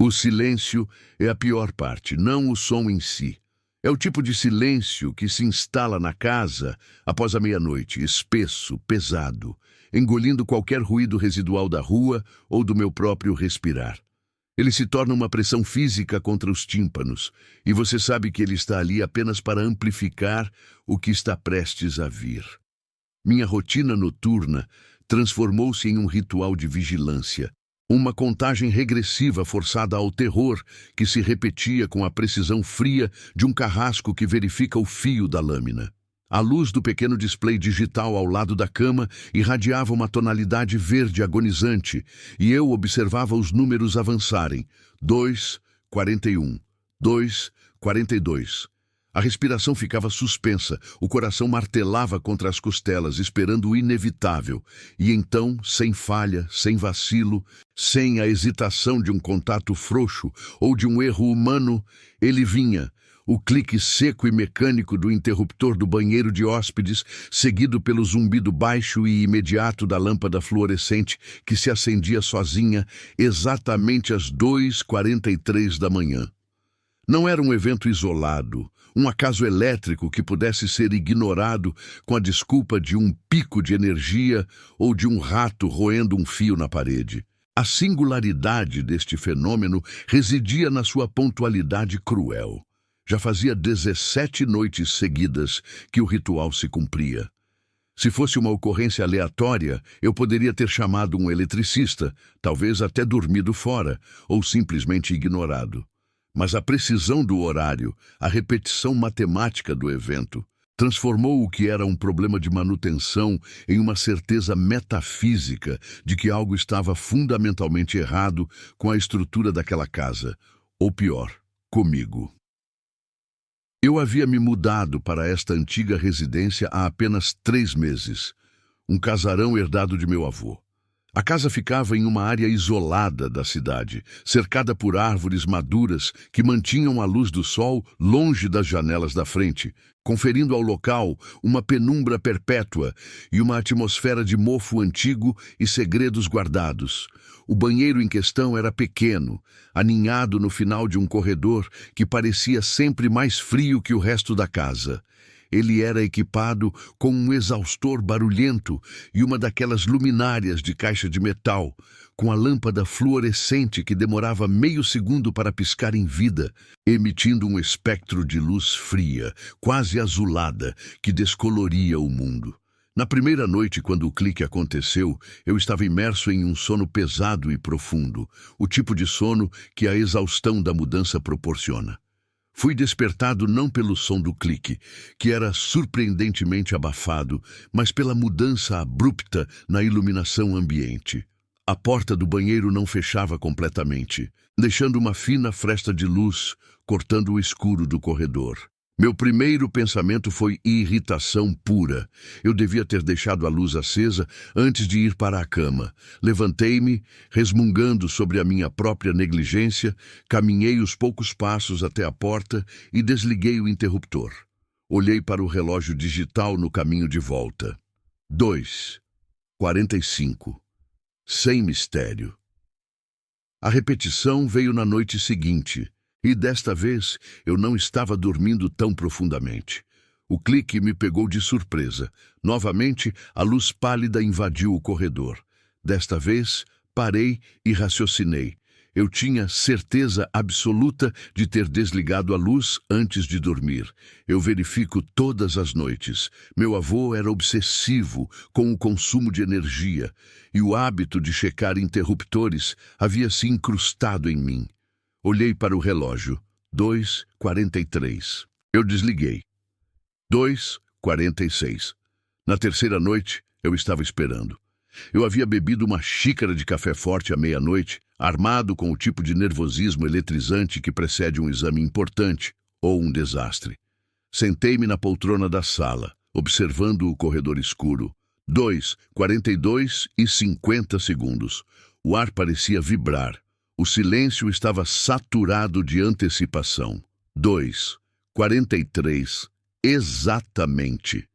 O silêncio é a pior parte, não o som em si. É o tipo de silêncio que se instala na casa após a meia-noite, espesso, pesado, engolindo qualquer ruído residual da rua ou do meu próprio respirar. Ele se torna uma pressão física contra os tímpanos, e você sabe que ele está ali apenas para amplificar o que está prestes a vir. Minha rotina noturna transformou-se em um ritual de vigilância, uma contagem regressiva forçada ao terror que se repetia com a precisão fria de um carrasco que verifica o fio da lâmina. A luz do pequeno display digital ao lado da cama irradiava uma tonalidade verde agonizante e eu observava os números avançarem. 2, 41, 2, 42. A respiração ficava suspensa, o coração martelava contra as costelas, esperando o inevitável. E então, sem falha, sem vacilo, sem a hesitação de um contato frouxo ou de um erro humano, ele vinha. O clique seco e mecânico do interruptor do banheiro de hóspedes, seguido pelo zumbido baixo e imediato da lâmpada fluorescente que se acendia sozinha exatamente às 2h43 da manhã. Não era um evento isolado, um acaso elétrico que pudesse ser ignorado com a desculpa de um pico de energia ou de um rato roendo um fio na parede. A singularidade deste fenômeno residia na sua pontualidade cruel. Já fazia 17 noites seguidas que o ritual se cumpria. Se fosse uma ocorrência aleatória, eu poderia ter chamado um eletricista, talvez até dormido fora, ou simplesmente ignorado. Mas a precisão do horário, a repetição matemática do evento, transformou o que era um problema de manutenção em uma certeza metafísica de que algo estava fundamentalmente errado com a estrutura daquela casa, ou pior, comigo. Eu havia me mudado para esta antiga residência há apenas 3 meses, um casarão herdado de meu avô. A casa ficava em uma área isolada da cidade, cercada por árvores maduras que mantinham a luz do sol longe das janelas da frente, conferindo ao local uma penumbra perpétua e uma atmosfera de mofo antigo e segredos guardados. O banheiro em questão era pequeno, aninhado no final de um corredor que parecia sempre mais frio que o resto da casa. Ele era equipado com um exaustor barulhento e uma daquelas luminárias de caixa de metal, com a lâmpada fluorescente que demorava meio segundo para piscar em vida, emitindo um espectro de luz fria, quase azulada, que descoloria o mundo. Na primeira noite, quando o clique aconteceu, eu estava imerso em um sono pesado e profundo, o tipo de sono que a exaustão da mudança proporciona. Fui despertado não pelo som do clique, que era surpreendentemente abafado, mas pela mudança abrupta na iluminação ambiente. A porta do banheiro não fechava completamente, deixando uma fina fresta de luz cortando o escuro do corredor. Meu primeiro pensamento foi irritação pura. Eu devia ter deixado a luz acesa antes de ir para a cama. Levantei-me, resmungando sobre a minha própria negligência, caminhei os poucos passos até a porta e desliguei o interruptor. Olhei para o relógio digital no caminho de volta. 2h45. Sem mistério. A repetição veio na noite seguinte. E desta vez eu não estava dormindo tão profundamente. O clique me pegou de surpresa. Novamente, a luz pálida invadiu o corredor. Desta vez, parei e raciocinei. Eu tinha certeza absoluta de ter desligado a luz antes de dormir. Eu verifico todas as noites. Meu avô era obsessivo com o consumo de energia, e o hábito de checar interruptores havia se incrustado em mim. Olhei para o relógio. 2h43. Eu desliguei. 2h46. Na terceira noite, eu estava esperando. Eu havia bebido uma xícara de café forte à meia-noite, armado com o tipo de nervosismo eletrizante que precede um exame importante ou um desastre. Sentei-me na poltrona da sala, observando o corredor escuro. 2h42 e 50 segundos. O ar parecia vibrar. O silêncio estava saturado de antecipação. 2h43, exatamente.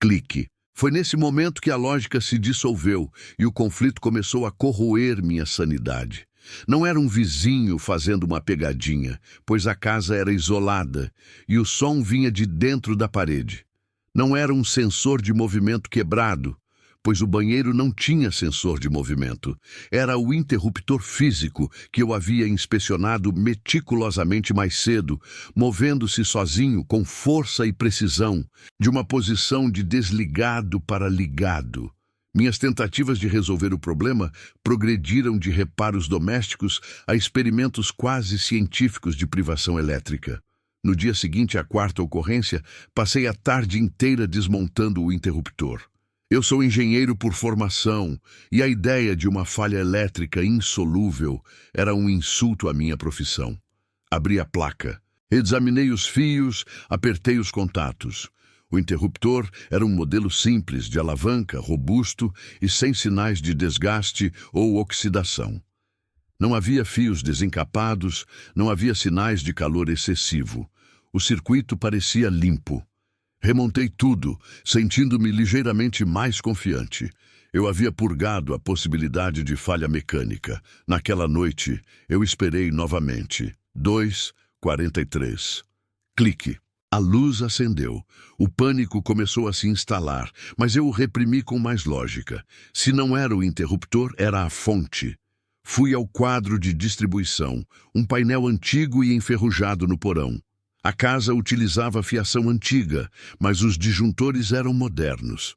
Clique. Foi nesse momento que a lógica se dissolveu e o conflito começou a corroer minha sanidade. Não era um vizinho fazendo uma pegadinha, pois a casa era isolada e o som vinha de dentro da parede. Não era um sensor de movimento quebrado, pois o banheiro não tinha sensor de movimento. Era o interruptor físico que eu havia inspecionado meticulosamente mais cedo, movendo-se sozinho com força e precisão, de uma posição de desligado para ligado. Minhas tentativas de resolver o problema progrediram de reparos domésticos a experimentos quase científicos de privação elétrica. No dia seguinte à quarta ocorrência, passei a tarde inteira desmontando o interruptor. Eu sou engenheiro por formação, e a ideia de uma falha elétrica insolúvel era um insulto à minha profissão. Abri a placa, examinei os fios, apertei os contatos. O interruptor era um modelo simples, de alavanca, robusto e sem sinais de desgaste ou oxidação. Não havia fios desencapados, não havia sinais de calor excessivo. O circuito parecia limpo. Remontei tudo, sentindo-me ligeiramente mais confiante. Eu havia purgado a possibilidade de falha mecânica. Naquela noite, eu esperei novamente. 2:43. Clique. A luz acendeu. O pânico começou a se instalar, mas eu o reprimi com mais lógica. Se não era o interruptor, era a fonte. Fui ao quadro de distribuição, um painel antigo e enferrujado no porão. A casa utilizava fiação antiga, mas os disjuntores eram modernos.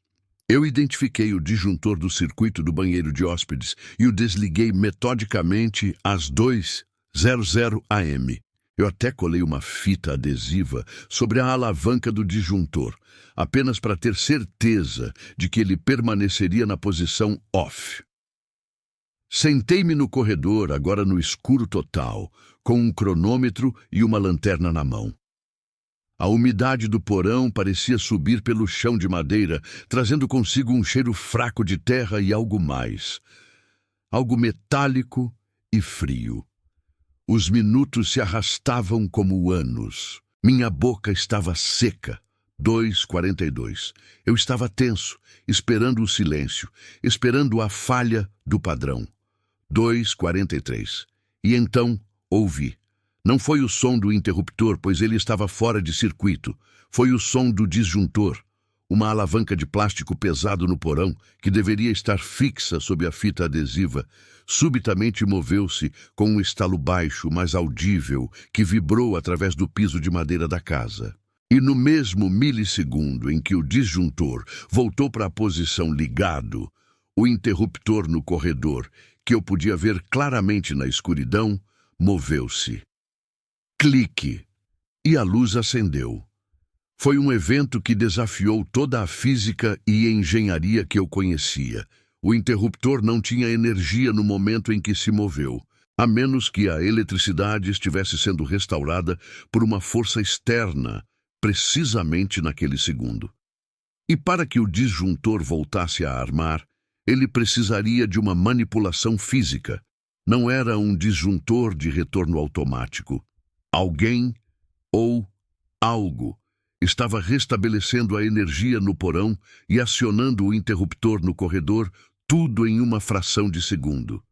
Eu identifiquei o disjuntor do circuito do banheiro de hóspedes e o desliguei metodicamente às 2:00 am. Eu até colei uma fita adesiva sobre a alavanca do disjuntor, apenas para ter certeza de que ele permaneceria na posição off. Sentei-me no corredor, agora no escuro total, com um cronômetro e uma lanterna na mão. A umidade do porão parecia subir pelo chão de madeira, trazendo consigo um cheiro fraco de terra e algo mais. Algo metálico e frio. Os minutos se arrastavam como anos. Minha boca estava seca. 2:42. Eu estava tenso, esperando o silêncio, esperando a falha do padrão. 2:43. E então ouvi. Não foi o som do interruptor, pois ele estava fora de circuito. Foi o som do disjuntor. Uma alavanca de plástico pesado no porão, que deveria estar fixa sob a fita adesiva, subitamente moveu-se com um estalo baixo, mas audível, que vibrou através do piso de madeira da casa. E no mesmo milissegundo em que o disjuntor voltou para a posição ligado, o interruptor no corredor, que eu podia ver claramente na escuridão, moveu-se. Clique! E a luz acendeu. Foi um evento que desafiou toda a física e engenharia que eu conhecia. O interruptor não tinha energia no momento em que se moveu, a menos que a eletricidade estivesse sendo restaurada por uma força externa, precisamente naquele segundo. E para que o disjuntor voltasse a armar, ele precisaria de uma manipulação física. Não era um disjuntor de retorno automático. Alguém ou algo estava restabelecendo a energia no porão e acionando o interruptor no corredor, tudo em uma fração de segundo.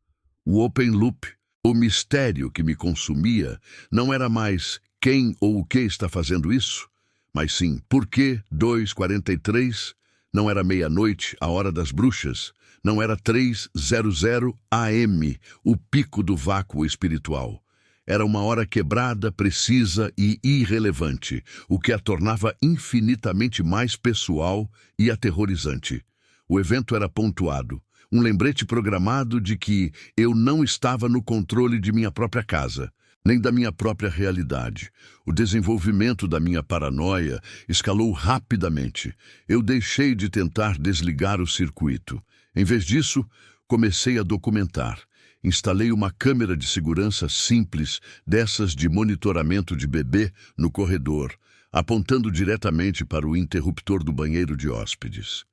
O open loop, o mistério que me consumia, não era mais quem ou o que está fazendo isso, mas sim por que 2:43, não era meia-noite, a hora das bruxas, não era 3:00 am, o pico do vácuo espiritual. Era uma hora quebrada, precisa e irrelevante, o que a tornava infinitamente mais pessoal e aterrorizante. O evento era pontuado, um lembrete programado de que eu não estava no controle de minha própria casa, nem da minha própria realidade. O desenvolvimento da minha paranoia escalou rapidamente. Eu deixei de tentar desligar o circuito. Em vez disso, comecei a documentar. Instalei uma câmera de segurança simples, dessas de monitoramento de bebê, no corredor, apontando diretamente para o interruptor do banheiro de hóspedes.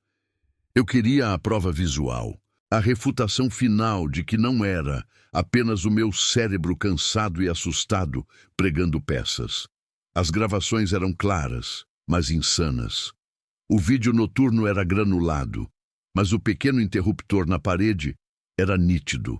Eu queria a prova visual, a refutação final de que não era apenas o meu cérebro cansado e assustado pregando peças. As gravações eram claras, mas insanas. O vídeo noturno era granulado, mas o pequeno interruptor na parede era nítido.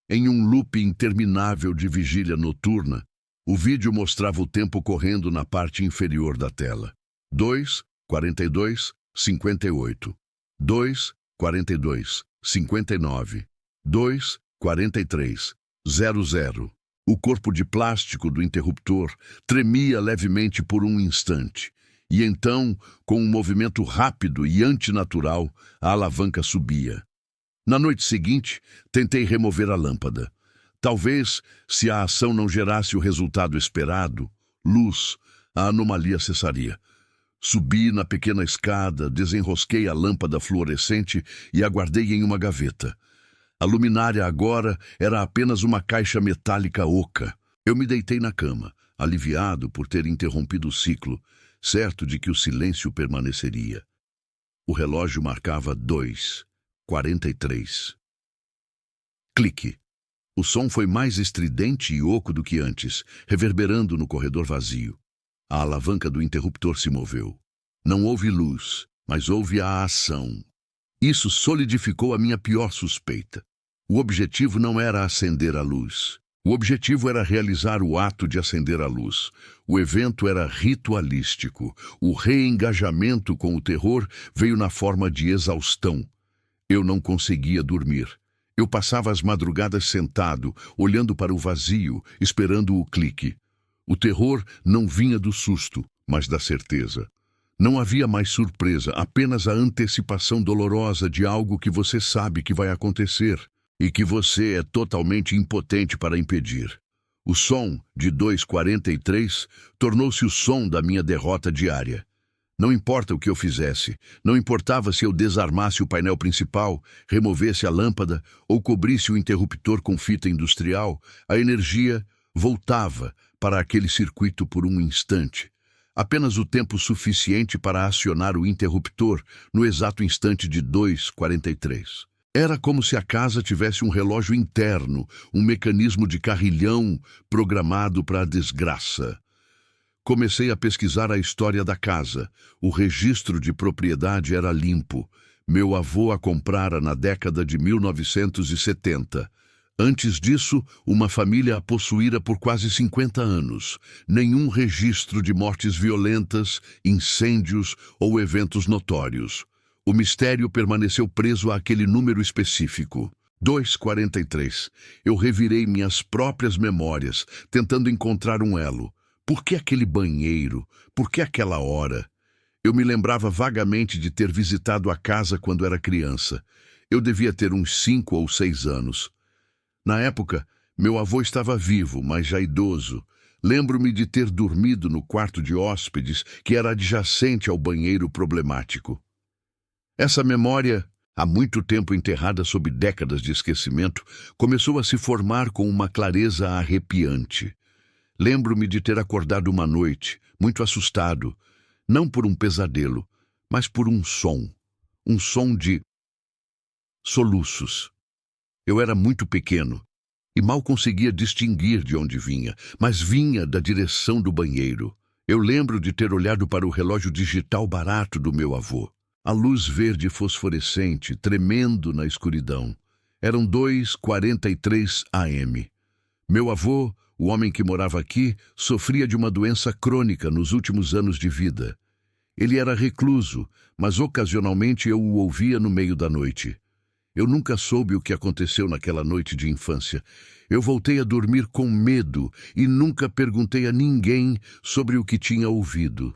Em um loop interminável de vigília noturna, o vídeo mostrava o tempo correndo na parte inferior da tela. 2, 42, 58. 2, 42, 59. 2, 43, 00. O corpo de plástico do interruptor tremia levemente por um instante. E então, com um movimento rápido e antinatural, a alavanca subia. Na noite seguinte, tentei remover a lâmpada. Talvez, se a ação não gerasse o resultado esperado, luz, a anomalia cessaria. Subi na pequena escada, desenrosquei a lâmpada fluorescente e a guardei em uma gaveta. A luminária agora era apenas uma caixa metálica oca. Eu me deitei na cama, aliviado por ter interrompido o ciclo, certo de que o silêncio permaneceria. O relógio marcava 2:43. Clique. O som foi mais estridente e oco do que antes, reverberando no corredor vazio. A alavanca do interruptor se moveu. Não houve luz, mas houve a ação. Isso solidificou a minha pior suspeita. O objetivo não era acender a luz. O objetivo era realizar o ato de acender a luz. O evento era ritualístico. O reengajamento com o terror veio na forma de exaustão. Eu não conseguia dormir. Eu passava as madrugadas sentado, olhando para o vazio, esperando o clique. O terror não vinha do susto, mas da certeza. Não havia mais surpresa, apenas a antecipação dolorosa de algo que você sabe que vai acontecer e que você é totalmente impotente para impedir. O som de 2:43 tornou-se o som da minha derrota diária. Não importa o que eu fizesse, não importava se eu desarmasse o painel principal, removesse a lâmpada ou cobrisse o interruptor com fita industrial, a energia voltava para aquele circuito por um instante. Apenas o tempo suficiente para acionar o interruptor no exato instante de 2:43. Era como se a casa tivesse um relógio interno, um mecanismo de carrilhão programado para a desgraça. Comecei a pesquisar a história da casa. O registro de propriedade era limpo. Meu avô a comprara na década de 1970. Antes disso, uma família a possuíra por quase 50 anos. Nenhum registro de mortes violentas, incêndios ou eventos notórios. O mistério permaneceu preso àquele número específico. 2:43. Eu revirei minhas próprias memórias, tentando encontrar um elo. Por que aquele banheiro? Por que aquela hora? Eu me lembrava vagamente de ter visitado a casa quando era criança. Eu devia ter uns 5 ou 6 anos. Na época, meu avô estava vivo, mas já idoso. Lembro-me de ter dormido no quarto de hóspedes, que era adjacente ao banheiro problemático. Essa memória, há muito tempo enterrada sob décadas de esquecimento, começou a se formar com uma clareza arrepiante. Lembro-me de ter acordado uma noite, muito assustado, não por um pesadelo, mas por um som de soluços. Eu era muito pequeno e mal conseguia distinguir de onde vinha, mas vinha da direção do banheiro. Eu lembro de ter olhado para o relógio digital barato do meu avô. A luz verde fosforescente, tremendo na escuridão. Eram 2:43 AM. Meu avô, o homem que morava aqui, sofria de uma doença crônica nos últimos anos de vida. Ele era recluso, mas ocasionalmente eu o ouvia no meio da noite. Eu nunca soube o que aconteceu naquela noite de infância. Eu voltei a dormir com medo e nunca perguntei a ninguém sobre o que tinha ouvido.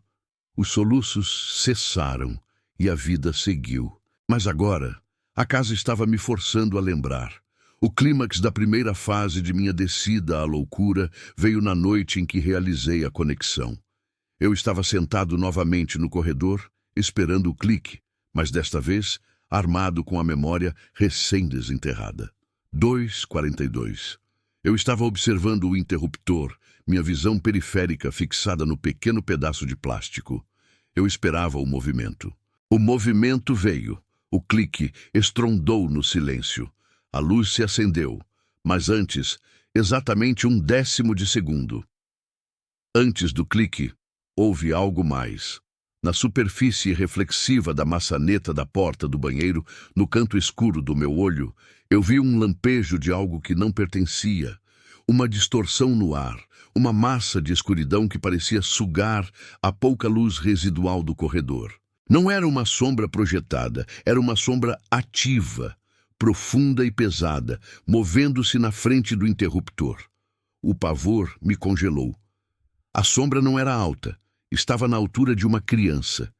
Os soluços cessaram e a vida seguiu. Mas agora, a casa estava me forçando a lembrar. O clímax da primeira fase de minha descida à loucura veio na noite em que realizei a conexão. Eu estava sentado novamente no corredor, esperando o clique, mas desta vez armado com a memória recém-desenterrada. 2:42. Eu estava observando o interruptor, minha visão periférica fixada no pequeno pedaço de plástico. Eu esperava o movimento. O movimento veio. O clique estrondou no silêncio. A luz se acendeu, mas antes, exatamente 1/10 de segundo. Antes do clique, houve algo mais. Na superfície reflexiva da maçaneta da porta do banheiro, no canto escuro do meu olho, eu vi um lampejo de algo que não pertencia. Uma distorção no ar, uma massa de escuridão que parecia sugar a pouca luz residual do corredor. Não era uma sombra projetada, era uma sombra ativa, profunda e pesada, movendo-se na frente do interruptor. O pavor me congelou. A sombra não era alta, estava na altura de uma criança.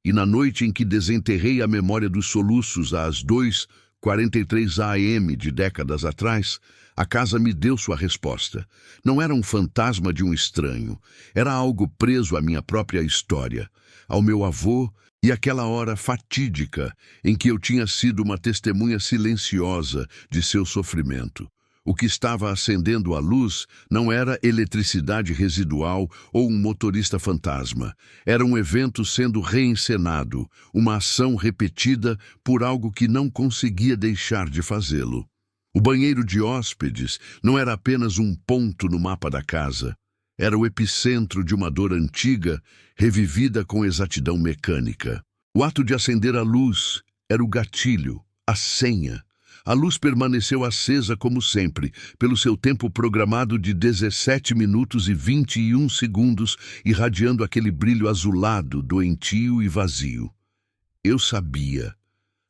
E na noite em que desenterrei a memória dos soluços às 2:43 AM de décadas atrás, a casa me deu sua resposta. Não era um fantasma de um estranho, era algo preso à minha própria história, ao meu avô e àquela hora fatídica em que eu tinha sido uma testemunha silenciosa de seu sofrimento. O que estava acendendo a luz não era eletricidade residual ou um motorista fantasma. Era um evento sendo reencenado, uma ação repetida por algo que não conseguia deixar de fazê-lo. O banheiro de hóspedes não era apenas um ponto no mapa da casa. Era o epicentro de uma dor antiga, revivida com exatidão mecânica. O ato de acender a luz era o gatilho, a senha. A luz permaneceu acesa como sempre, pelo seu tempo programado de 17 minutos e 21 segundos, irradiando aquele brilho azulado, doentio e vazio. Eu sabia.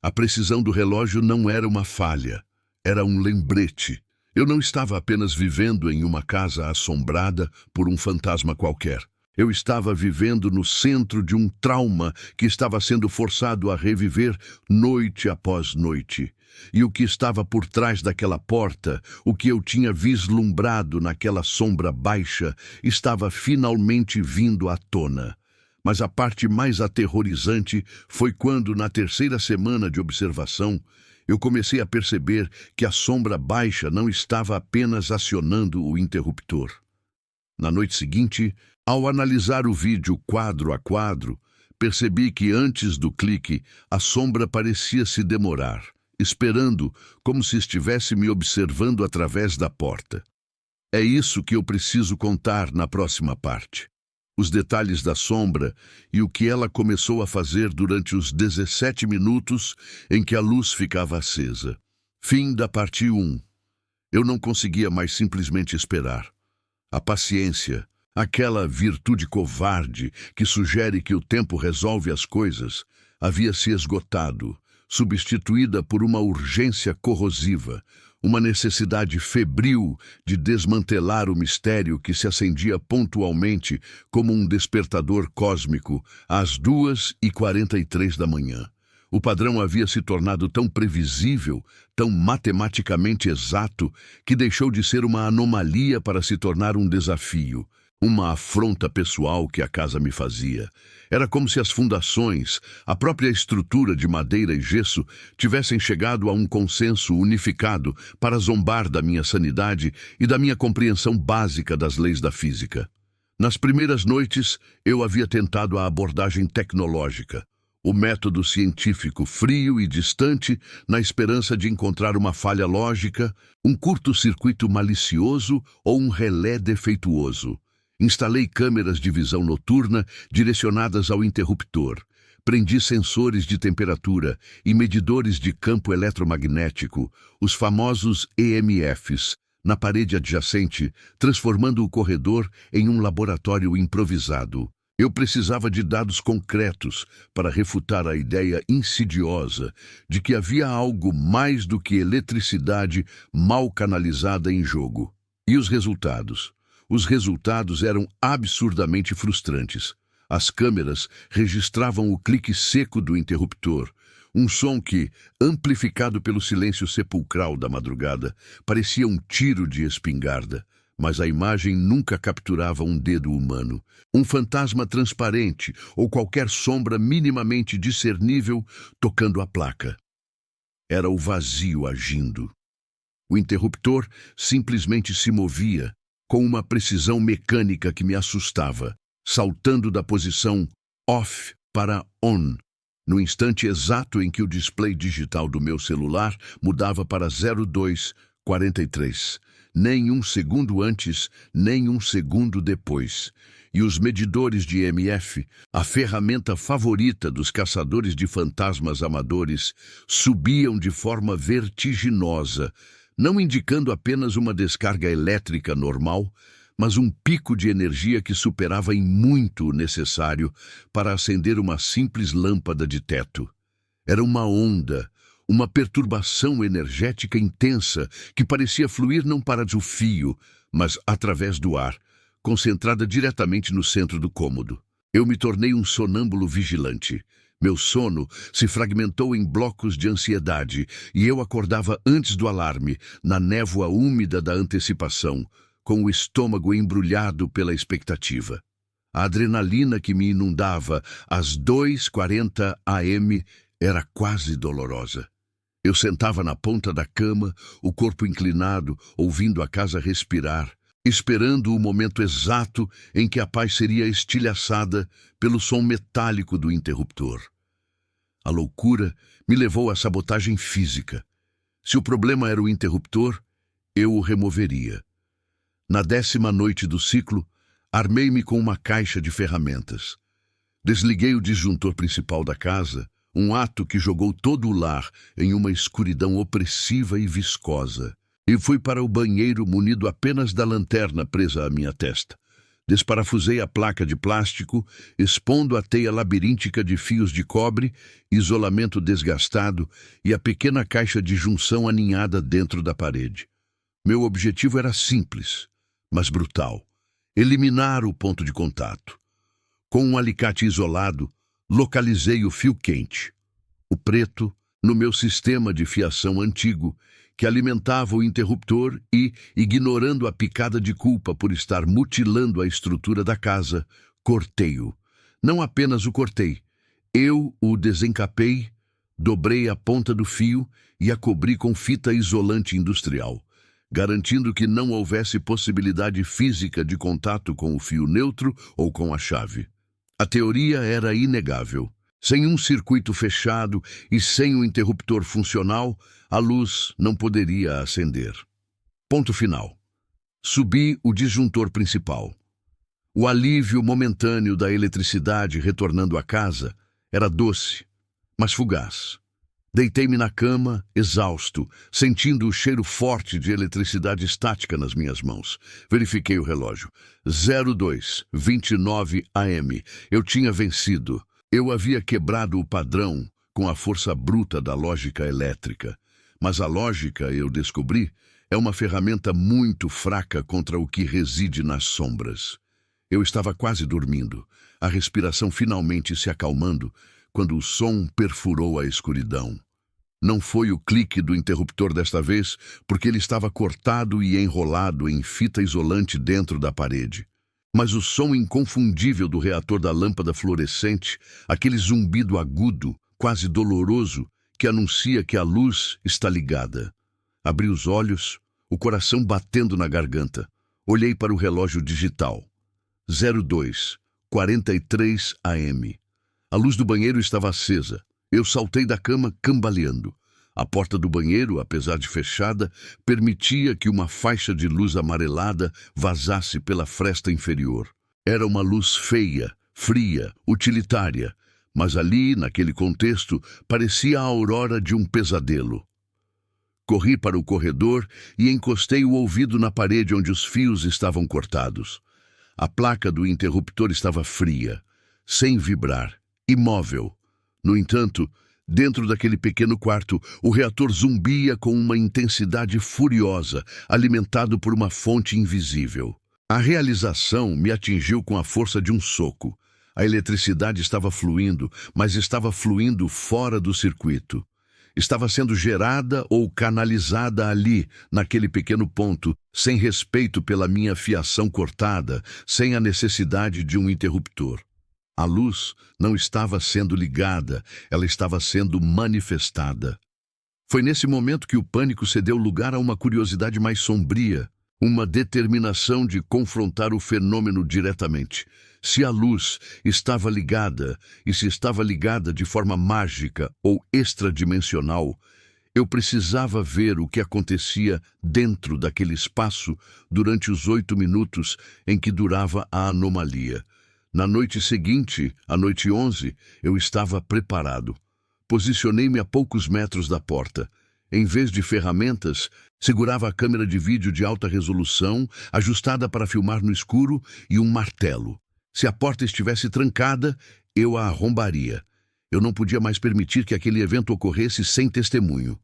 A precisão do relógio não era uma falha, era um lembrete. Eu não estava apenas vivendo em uma casa assombrada por um fantasma qualquer. Eu estava vivendo no centro de um trauma que estava sendo forçado a reviver noite após noite. E o que estava por trás daquela porta, o que eu tinha vislumbrado naquela sombra baixa, estava finalmente vindo à tona. Mas a parte mais aterrorizante foi quando, na terceira semana de observação, eu comecei a perceber que a sombra baixa não estava apenas acionando o interruptor. Na noite seguinte, ao analisar o vídeo quadro a quadro, percebi que antes do clique, a sombra parecia se demorar, esperando como se estivesse me observando através da porta. É isso que eu preciso contar na próxima parte. Os detalhes da sombra e o que ela começou a fazer durante os 17 minutos em que a luz ficava acesa. Fim da parte 1. Eu não conseguia mais simplesmente esperar. A paciência, aquela virtude covarde que sugere que o tempo resolve as coisas, havia se esgotado, substituída por uma urgência corrosiva, uma necessidade febril de desmantelar o mistério que se acendia pontualmente como um despertador cósmico às 2:43 da manhã. O padrão havia se tornado tão previsível, tão matematicamente exato, que deixou de ser uma anomalia para se tornar um desafio, uma afronta pessoal que a casa me fazia. Era como se as fundações, a própria estrutura de madeira e gesso, tivessem chegado a um consenso unificado para zombar da minha sanidade e da minha compreensão básica das leis da física. Nas primeiras noites, eu havia tentado a abordagem tecnológica, o método científico frio e distante, na esperança de encontrar uma falha lógica, um curto-circuito malicioso ou um relé defeituoso. Instalei câmeras de visão noturna direcionadas ao interruptor. Prendi sensores de temperatura e medidores de campo eletromagnético, os famosos EMFs, na parede adjacente, transformando o corredor em um laboratório improvisado. Eu precisava de dados concretos para refutar a ideia insidiosa de que havia algo mais do que eletricidade mal canalizada em jogo. E os resultados? Os resultados eram absurdamente frustrantes. As câmeras registravam o clique seco do interruptor, um som que, amplificado pelo silêncio sepulcral da madrugada, parecia um tiro de espingarda, mas a imagem nunca capturava um dedo humano, um fantasma transparente ou qualquer sombra minimamente discernível tocando a placa. Era o vazio agindo. O interruptor simplesmente se movia, com uma precisão mecânica que me assustava, saltando da posição off para on, no instante exato em que o display digital do meu celular mudava para 02:43. nem um segundo antes, nem um segundo depois. E os medidores de EMF, a ferramenta favorita dos caçadores de fantasmas amadores, subiam de forma vertiginosa, não indicando apenas uma descarga elétrica normal, mas um pico de energia que superava em muito o necessário para acender uma simples lâmpada de teto. Era uma onda, uma perturbação energética intensa que parecia fluir não para do fio, mas através do ar, concentrada diretamente no centro do cômodo. Eu me tornei um sonâmbulo vigilante. Meu sono se fragmentou em blocos de ansiedade e eu acordava antes do alarme, na névoa úmida da antecipação, com o estômago embrulhado pela expectativa. A adrenalina que me inundava às 2h40 am era quase dolorosa. Eu sentava na ponta da cama, o corpo inclinado, ouvindo a casa respirar, esperando o momento exato em que a paz seria estilhaçada pelo som metálico do interruptor. A loucura me levou à sabotagem física. Se o problema era o interruptor, eu o removeria. Na 10ª noite do ciclo, armei-me com uma caixa de ferramentas. Desliguei o disjuntor principal da casa, um ato que jogou todo o lar em uma escuridão opressiva e viscosa, e fui para o banheiro munido apenas da lanterna presa à minha testa. Desparafusei a placa de plástico, expondo a teia labiríntica de fios de cobre, isolamento desgastado e a pequena caixa de junção aninhada dentro da parede. Meu objetivo era simples, mas brutal: eliminar o ponto de contato. Com um alicate isolado, localizei o fio quente, o preto, no meu sistema de fiação antigo, que alimentava o interruptor e, ignorando a picada de culpa por estar mutilando a estrutura da casa, cortei-o. Não apenas o cortei, eu o desencapei, dobrei a ponta do fio e a cobri com fita isolante industrial, garantindo que não houvesse possibilidade física de contato com o fio neutro ou com a chave. A teoria era inegável. Sem um circuito fechado e sem um interruptor funcional, a luz não poderia acender. Ponto final. Subi o disjuntor principal. O alívio momentâneo da eletricidade retornando à casa era doce, mas fugaz. Deitei-me na cama, exausto, sentindo o cheiro forte de eletricidade estática nas minhas mãos. Verifiquei o relógio. 02h29 am. Eu tinha vencido. Eu havia quebrado o padrão com a força bruta da lógica elétrica. Mas a lógica, eu descobri, é uma ferramenta muito fraca contra o que reside nas sombras. Eu estava quase dormindo, a respiração finalmente se acalmando, quando o som perfurou a escuridão. Não foi o clique do interruptor desta vez, porque ele estava cortado e enrolado em fita isolante dentro da parede. Mas o som inconfundível do reator da lâmpada fluorescente, aquele zumbido agudo, quase doloroso, que anuncia que a luz está ligada. Abri os olhos, o coração batendo na garganta. Olhei para o relógio digital. 02h43 am. A luz do banheiro estava acesa. Eu saltei da cama cambaleando. A porta do banheiro, apesar de fechada, permitia que uma faixa de luz amarelada vazasse pela fresta inferior. Era uma luz feia, fria, utilitária, mas ali, naquele contexto, parecia a aurora de um pesadelo. Corri para o corredor e encostei o ouvido na parede onde os fios estavam cortados. A placa do interruptor estava fria, sem vibrar, imóvel. No entanto, dentro daquele pequeno quarto, o reator zumbia com uma intensidade furiosa, alimentado por uma fonte invisível. A realização me atingiu com a força de um soco. A eletricidade estava fluindo, mas estava fluindo fora do circuito. Estava sendo gerada ou canalizada ali, naquele pequeno ponto, sem respeito pela minha fiação cortada, sem a necessidade de um interruptor. A luz não estava sendo ligada, ela estava sendo manifestada. Foi nesse momento que o pânico cedeu lugar a uma curiosidade mais sombria, uma determinação de confrontar o fenômeno diretamente. Se a luz estava ligada, e se estava ligada de forma mágica ou extradimensional, Eu precisava ver o que acontecia dentro daquele espaço durante os 8 minutos em que durava a anomalia. Na noite seguinte, à noite 11, eu estava preparado. Posicionei-me a poucos metros da porta. Em vez de ferramentas, segurava a câmera de vídeo de alta resolução, ajustada para filmar no escuro, e um martelo. Se a porta estivesse trancada, eu a arrombaria. Eu não podia mais permitir que aquele evento ocorresse sem testemunho.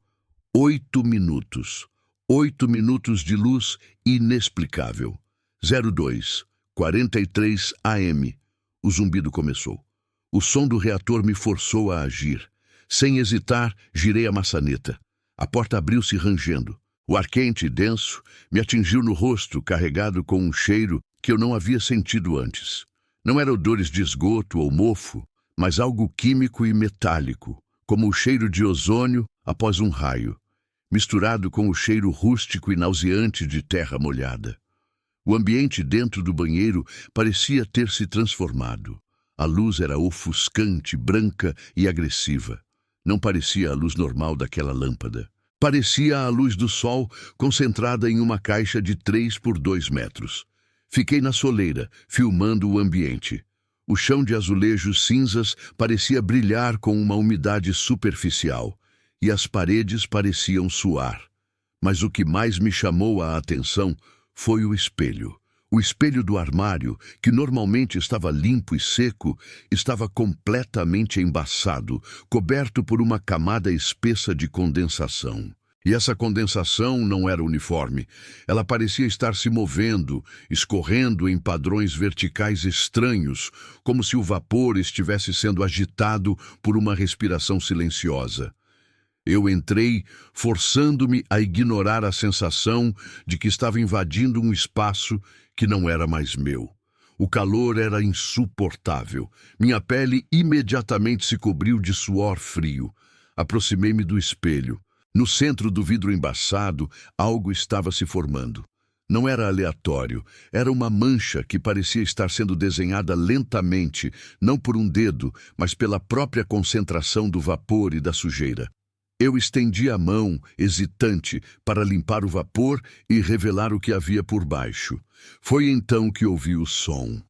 8 minutos. 8 minutos de luz inexplicável. 02, 43 AM. O zumbido começou. O som do reator me forçou a agir. Sem hesitar, girei a maçaneta. A porta abriu-se rangendo. O ar quente e denso me atingiu no rosto, carregado com um cheiro que eu não havia sentido antes. Não eram odores de esgoto ou mofo, mas algo químico e metálico, como o cheiro de ozônio após um raio, misturado com o cheiro rústico e nauseante de terra molhada. O ambiente dentro do banheiro parecia ter se transformado. A luz era ofuscante, branca e agressiva. Não parecia a luz normal daquela lâmpada. Parecia a luz do sol concentrada em uma caixa de 3 por 2 metros. Fiquei na soleira, filmando o ambiente. O chão de azulejos cinzas parecia brilhar com uma umidade superficial, e as paredes pareciam suar. Mas o que mais me chamou a atenção foi o espelho. O espelho do armário, que normalmente estava limpo e seco, estava completamente embaçado, coberto por uma camada espessa de condensação. E essa condensação não era uniforme. Ela parecia estar se movendo, escorrendo em padrões verticais estranhos, como se o vapor estivesse sendo agitado por uma respiração silenciosa. Eu entrei, forçando-me a ignorar a sensação de que estava invadindo um espaço que não era mais meu. O calor era insuportável. Minha pele imediatamente se cobriu de suor frio. Aproximei-me do espelho. No centro do vidro embaçado, algo estava se formando. Não era aleatório, era uma mancha que parecia estar sendo desenhada lentamente, não por um dedo, mas pela própria concentração do vapor e da sujeira. Eu estendi a mão, hesitante, para limpar o vapor e revelar o que havia por baixo. Foi então que ouvi o som.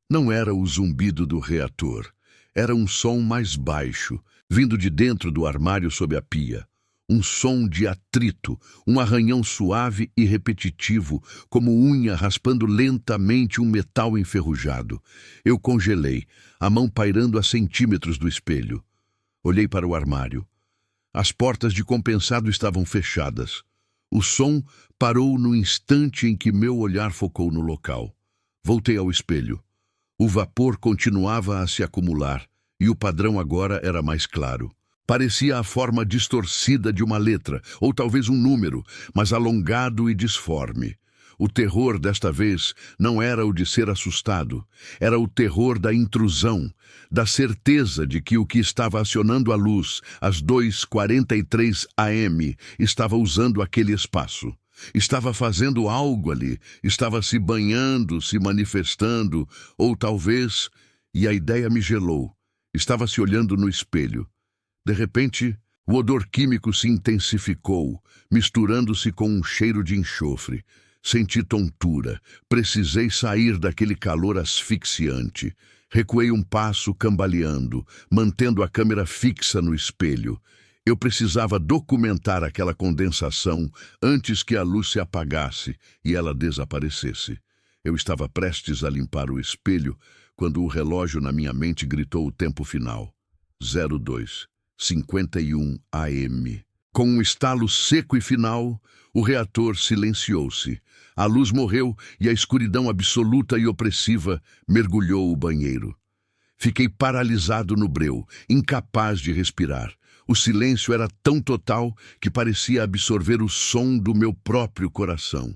Não era o zumbido do reator. Era um som mais baixo, vindo de dentro do armário sob a pia. Um som de atrito, um arranhão suave e repetitivo, como unha raspando lentamente um metal enferrujado. Eu congelei, a mão pairando a centímetros do espelho. Olhei para o armário. As portas de compensado estavam fechadas. O som parou no instante em que meu olhar focou no local. Voltei ao espelho. O vapor continuava a se acumular, e o padrão agora era mais claro. Parecia a forma distorcida de uma letra, ou talvez um número, mas alongado e disforme. O terror desta vez não era o de ser assustado, era o terror da intrusão, da certeza de que o que estava acionando a luz, às 2h43 AM, estava usando aquele espaço. Estava fazendo algo ali, estava se banhando, se manifestando, ou talvez, e a ideia me gelou, estava se olhando no espelho. De repente, o odor químico se intensificou, misturando-se com um cheiro de enxofre. Senti tontura, precisei sair daquele calor asfixiante. Recuei um passo cambaleando, mantendo a câmera fixa no espelho. Eu precisava documentar aquela condensação antes que a luz se apagasse e ela desaparecesse. Eu estava prestes a limpar o espelho quando o relógio na minha mente gritou o tempo final. 02:51 AM. Com um estalo seco e final, o reator silenciou-se. A luz morreu e a escuridão absoluta e opressiva mergulhou o banheiro. Fiquei paralisado no breu, incapaz de respirar. O silêncio era tão total que parecia absorver o som do meu próprio coração.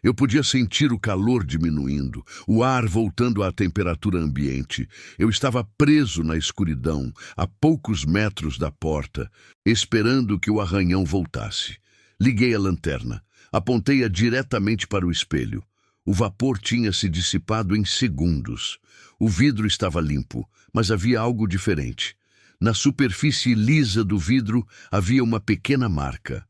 Eu podia sentir o calor diminuindo, o ar voltando à temperatura ambiente. Eu estava preso na escuridão, a poucos metros da porta, esperando que o arranhão voltasse. Liguei a lanterna, apontei-a diretamente para o espelho. O vapor tinha se dissipado em segundos. O vidro estava limpo, mas havia algo diferente. Na superfície lisa do vidro havia uma pequena marca.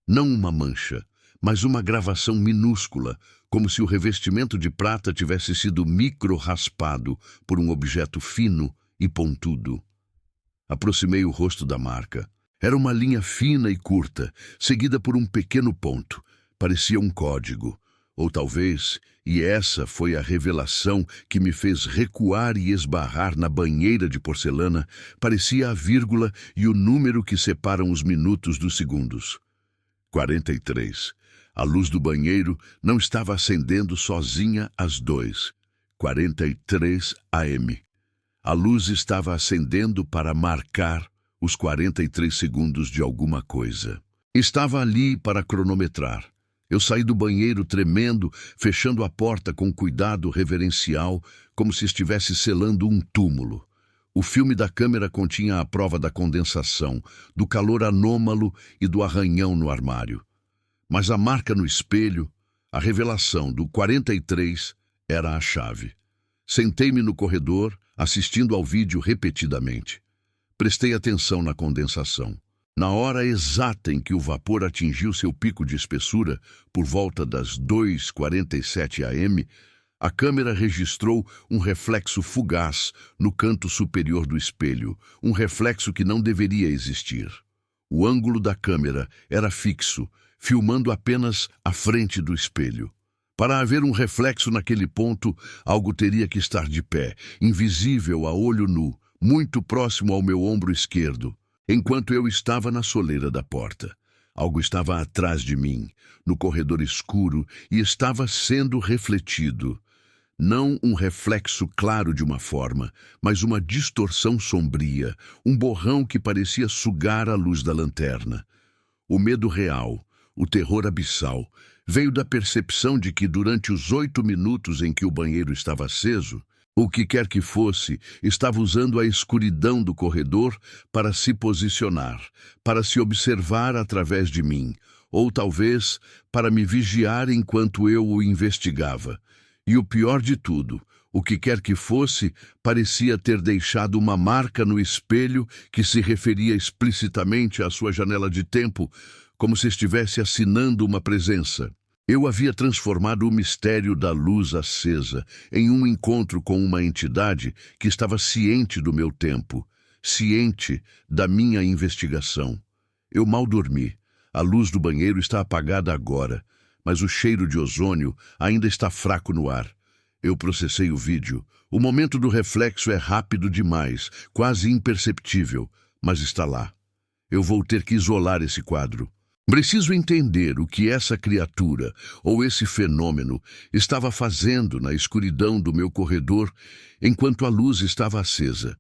Não uma mancha, mas uma gravação minúscula, como se o revestimento de prata tivesse sido micro-raspado por um objeto fino e pontudo. Aproximei o rosto da marca. Era uma linha fina e curta, seguida por um pequeno ponto. Parecia um código. Ou talvez, e essa foi a revelação que me fez recuar e esbarrar na banheira de porcelana, parecia a vírgula e o número que separam os minutos dos segundos. 43. A luz do banheiro não estava acendendo sozinha às 2:43 AM. A luz estava acendendo para marcar os 43 segundos de alguma coisa. Estava ali para cronometrar. Eu saí do banheiro tremendo, fechando a porta com cuidado reverencial, como se estivesse selando um túmulo. O filme da câmera continha a prova da condensação, do calor anômalo e do arranhão no armário. Mas a marca no espelho, a revelação do 43, era a chave. Sentei-me no corredor, assistindo ao vídeo repetidamente. Prestei atenção na condensação. Na hora exata em que o vapor atingiu seu pico de espessura, por volta das 2:47 AM, a câmera registrou um reflexo fugaz no canto superior do espelho, um reflexo que não deveria existir. O ângulo da câmera era fixo, filmando apenas a frente do espelho. Para haver um reflexo naquele ponto, algo teria que estar de pé, invisível a olho nu, muito próximo ao meu ombro esquerdo, enquanto eu estava na soleira da porta. Algo estava atrás de mim, no corredor escuro, e estava sendo refletido. Não um reflexo claro de uma forma, mas uma distorção sombria, um borrão que parecia sugar a luz da lanterna. O medo real, o terror abissal, veio da percepção de que durante os 8 minutos em que o banheiro estava aceso, o que quer que fosse, estava usando a escuridão do corredor para se posicionar, para se observar através de mim, ou talvez para me vigiar enquanto eu o investigava. E o pior de tudo, o que quer que fosse, parecia ter deixado uma marca no espelho que se referia explicitamente à sua janela de tempo, como se estivesse assinando uma presença. Eu havia transformado o mistério da luz acesa em um encontro com uma entidade que estava ciente do meu tempo, ciente da minha investigação. Eu mal dormi. A luz do banheiro está apagada agora, mas o cheiro de ozônio ainda está fraco no ar. Eu processei o vídeo. O momento do reflexo é rápido demais, quase imperceptível, mas está lá. Eu vou ter que isolar esse quadro. Preciso entender o que essa criatura, ou esse fenômeno, estava fazendo na escuridão do meu corredor enquanto a luz estava acesa.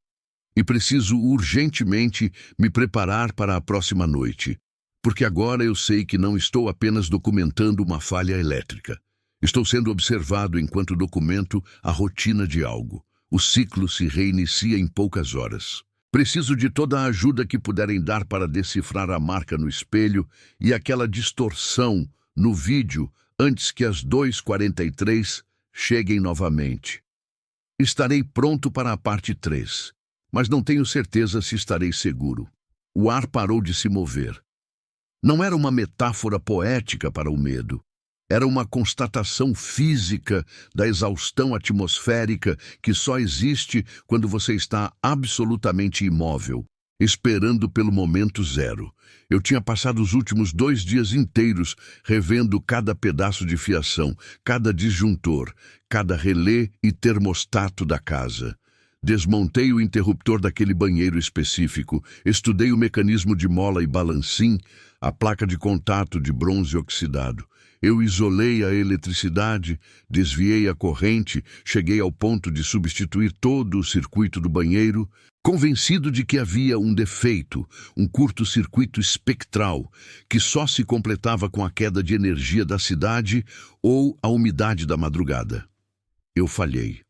E preciso urgentemente me preparar para a próxima noite, porque agora eu sei que não estou apenas documentando uma falha elétrica. Estou sendo observado enquanto documento a rotina de algo. O ciclo se reinicia em poucas horas. Preciso de toda a ajuda que puderem dar para decifrar a marca no espelho e aquela distorção no vídeo antes que as 2:43 cheguem novamente. Estarei pronto para a parte 3, mas não tenho certeza se estarei seguro. O ar parou de se mover. Não era uma metáfora poética para o medo. Era uma constatação física da exaustão atmosférica que só existe quando você está absolutamente imóvel, esperando pelo momento zero. Eu tinha passado os últimos 2 dias inteiros revendo cada pedaço de fiação, cada disjuntor, cada relé e termostato da casa. Desmontei o interruptor daquele banheiro específico, estudei o mecanismo de mola e balancim, a placa de contato de bronze oxidado. Eu isolei a eletricidade, desviei a corrente, cheguei ao ponto de substituir todo o circuito do banheiro, convencido de que havia um defeito, um curto-circuito espectral, que só se completava com a queda de energia da cidade ou a umidade da madrugada. Eu falhei.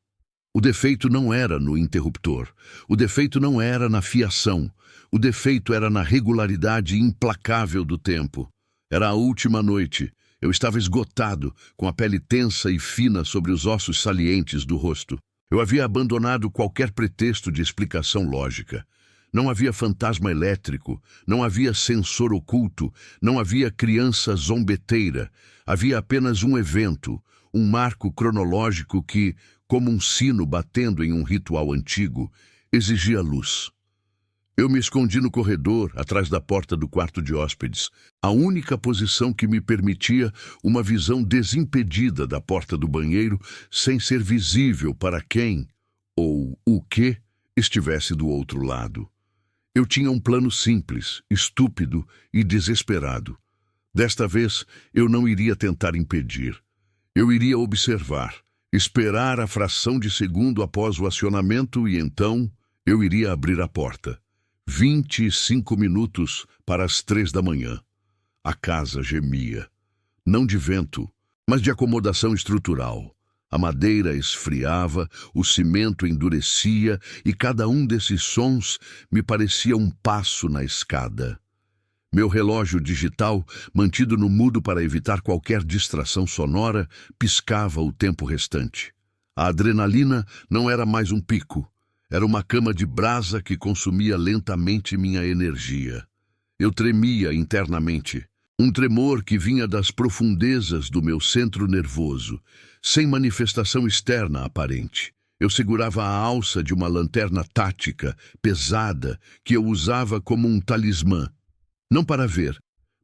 O defeito não era no interruptor, o defeito não era na fiação, o defeito era na regularidade implacável do tempo. Era a última noite. Eu estava esgotado, com a pele tensa e fina sobre os ossos salientes do rosto. Eu havia abandonado qualquer pretexto de explicação lógica. Não havia fantasma elétrico, não havia sensor oculto, não havia criança zombeteira. Havia apenas um evento, um marco cronológico que, como um sino batendo em um ritual antigo, exigia luz. Eu me escondi no corredor, atrás da porta do quarto de hóspedes, a única posição que me permitia uma visão desimpedida da porta do banheiro, sem ser visível para quem, ou o que, estivesse do outro lado. Eu tinha um plano simples, estúpido e desesperado. Desta vez, eu não iria tentar impedir. Eu iria observar, esperar a fração de segundo após o acionamento e então eu iria abrir a porta. 25 minutos para as 3 da manhã. A casa gemia. Não de vento, mas de acomodação estrutural. A madeira esfriava, o cimento endurecia e cada um desses sons me parecia um passo na escada. Meu relógio digital, mantido no mudo para evitar qualquer distração sonora, piscava o tempo restante. A adrenalina não era mais um pico. Era uma cama de brasa que consumia lentamente minha energia. Eu tremia internamente. Um tremor que vinha das profundezas do meu centro nervoso, sem manifestação externa aparente. Eu segurava a alça de uma lanterna tática, pesada, que eu usava como um talismã. Não para ver,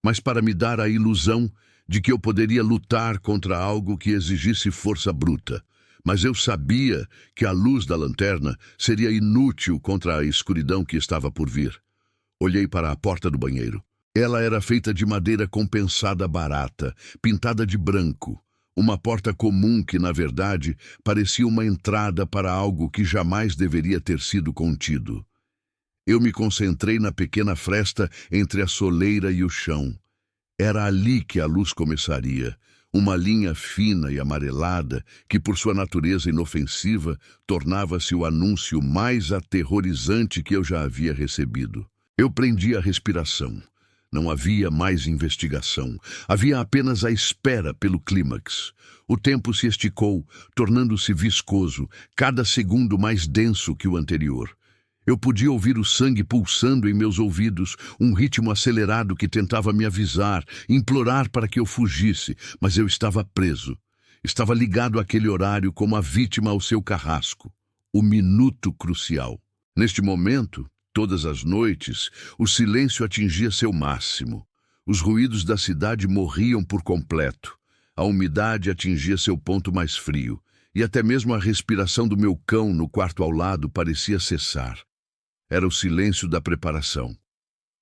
mas para me dar a ilusão de que eu poderia lutar contra algo que exigisse força bruta. Mas eu sabia que a luz da lanterna seria inútil contra a escuridão que estava por vir. Olhei para a porta do banheiro. Ela era feita de madeira compensada barata, pintada de branco. Uma porta comum que, na verdade, parecia uma entrada para algo que jamais deveria ter sido contido. Eu me concentrei na pequena fresta entre a soleira e o chão. Era ali que a luz começaria. Uma linha fina e amarelada que, por sua natureza inofensiva, tornava-se o anúncio mais aterrorizante que eu já havia recebido. Eu prendi a respiração. Não havia mais investigação. Havia apenas a espera pelo clímax. O tempo se esticou, tornando-se viscoso, cada segundo mais denso que o anterior. Eu podia ouvir o sangue pulsando em meus ouvidos, um ritmo acelerado que tentava me avisar, implorar para que eu fugisse, mas eu estava preso. Estava ligado àquele horário como a vítima ao seu carrasco. O minuto crucial. Neste momento, todas as noites, o silêncio atingia seu máximo. Os ruídos da cidade morriam por completo. A umidade atingia seu ponto mais frio, e até mesmo a respiração do meu cão no quarto ao lado parecia cessar. Era o silêncio da preparação.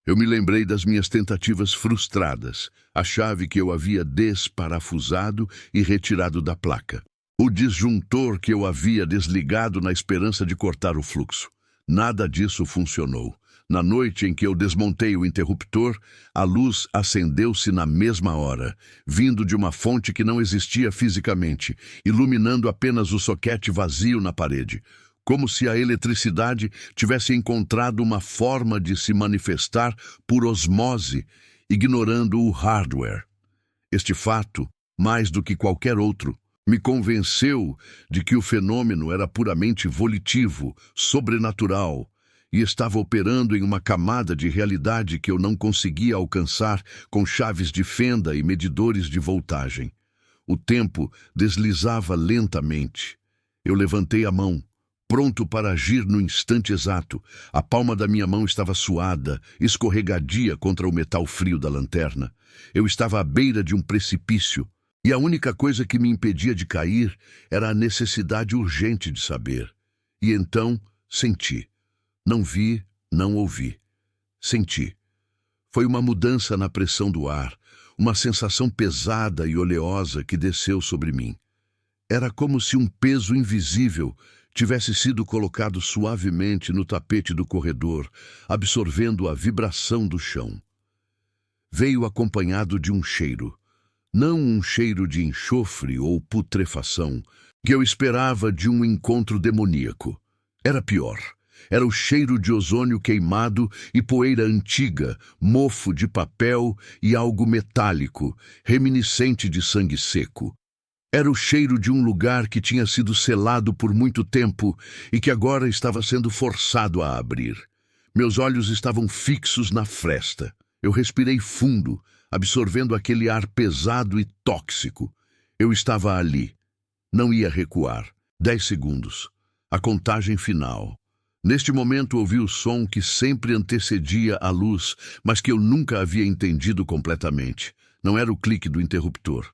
Eu me lembrei das minhas tentativas frustradas, a chave que eu havia desparafusado e retirado da placa. O disjuntor que eu havia desligado na esperança de cortar o fluxo. Nada disso funcionou. Na noite em que eu desmontei o interruptor, a luz acendeu-se na mesma hora, vindo de uma fonte que não existia fisicamente, iluminando apenas o soquete vazio na parede. Como se a eletricidade tivesse encontrado uma forma de se manifestar por osmose, ignorando o hardware. Este fato, mais do que qualquer outro, me convenceu de que o fenômeno era puramente volitivo, sobrenatural, e estava operando em uma camada de realidade que eu não conseguia alcançar com chaves de fenda e medidores de voltagem. O tempo deslizava lentamente. Eu levantei a mão, pronto para agir no instante exato. A palma da minha mão estava suada, escorregadia contra o metal frio da lanterna. Eu estava à beira de um precipício, e a única coisa que me impedia de cair era a necessidade urgente de saber. E então senti. Não vi, não ouvi. Senti. Foi uma mudança na pressão do ar, uma sensação pesada e oleosa que desceu sobre mim. Era como se um peso invisível tivesse sido colocado suavemente no tapete do corredor, absorvendo a vibração do chão. Veio acompanhado de um cheiro. Não um cheiro de enxofre ou putrefação, que eu esperava de um encontro demoníaco. Era pior. Era o cheiro de ozônio queimado e poeira antiga, mofo de papel e algo metálico, reminiscente de sangue seco. Era o cheiro de um lugar que tinha sido selado por muito tempo e que agora estava sendo forçado a abrir. Meus olhos estavam fixos na fresta. Eu respirei fundo, absorvendo aquele ar pesado e tóxico. Eu estava ali. Não ia recuar. 10 segundos. A contagem final. Neste momento ouvi o som que sempre antecedia a luz, mas que eu nunca havia entendido completamente. Não era o clique do interruptor.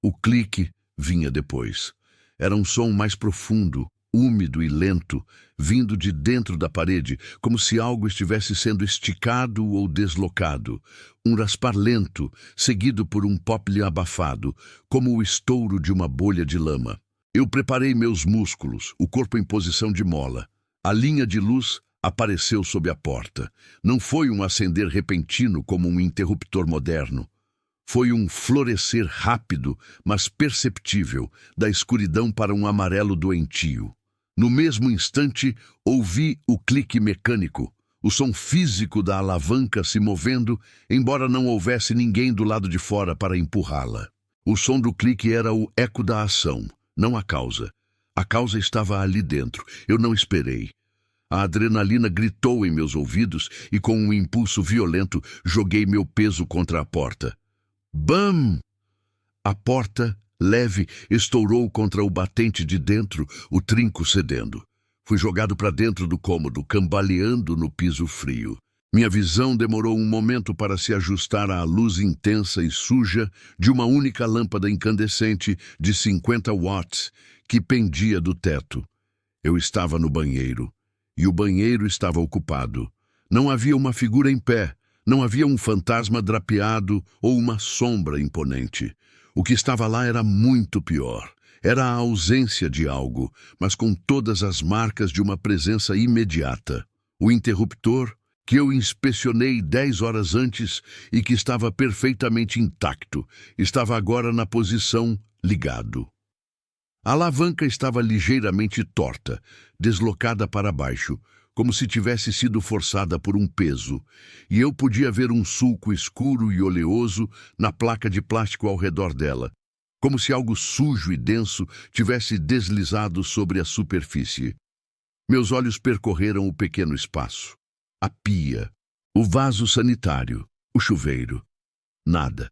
O clique vinha depois. Era um som mais profundo, úmido e lento, vindo de dentro da parede, como se algo estivesse sendo esticado ou deslocado. Um raspar lento, seguido por um pople abafado, como o estouro de uma bolha de lama. Eu preparei meus músculos, o corpo em posição de mola. A linha de luz apareceu sob a porta. Não foi um acender repentino como um interruptor moderno. Foi um florescer rápido, mas perceptível, da escuridão para um amarelo doentio. No mesmo instante, ouvi o clique mecânico, o som físico da alavanca se movendo, embora não houvesse ninguém do lado de fora para empurrá-la. O som do clique era o eco da ação, não a causa. A causa estava ali dentro. Eu não esperei. A adrenalina gritou em meus ouvidos e, com um impulso violento, joguei meu peso contra a porta. Bam! A porta, leve, estourou contra o batente de dentro, o trinco cedendo. Fui jogado para dentro do cômodo, cambaleando no piso frio. Minha visão demorou um momento para se ajustar à luz intensa e suja de uma única lâmpada incandescente de 50 watts que pendia do teto. Eu estava no banheiro, e o banheiro estava ocupado. Não havia uma figura em pé. Não havia um fantasma drapeado ou uma sombra imponente. O que estava lá era muito pior. Era a ausência de algo, mas com todas as marcas de uma presença imediata. O interruptor, que eu inspecionei 10 horas antes e que estava perfeitamente intacto, estava agora na posição ligado. A alavanca estava ligeiramente torta, deslocada para baixo, como se tivesse sido forçada por um peso, e eu podia ver um sulco escuro e oleoso na placa de plástico ao redor dela, como se algo sujo e denso tivesse deslizado sobre a superfície. Meus olhos percorreram o pequeno espaço, a pia, o vaso sanitário, o chuveiro. Nada.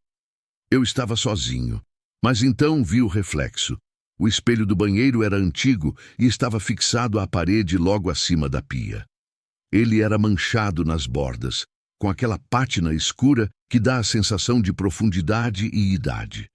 Eu estava sozinho, mas então vi o reflexo. O espelho do banheiro era antigo e estava fixado à parede logo acima da pia. Ele era manchado nas bordas, com aquela pátina escura que dá a sensação de profundidade e idade.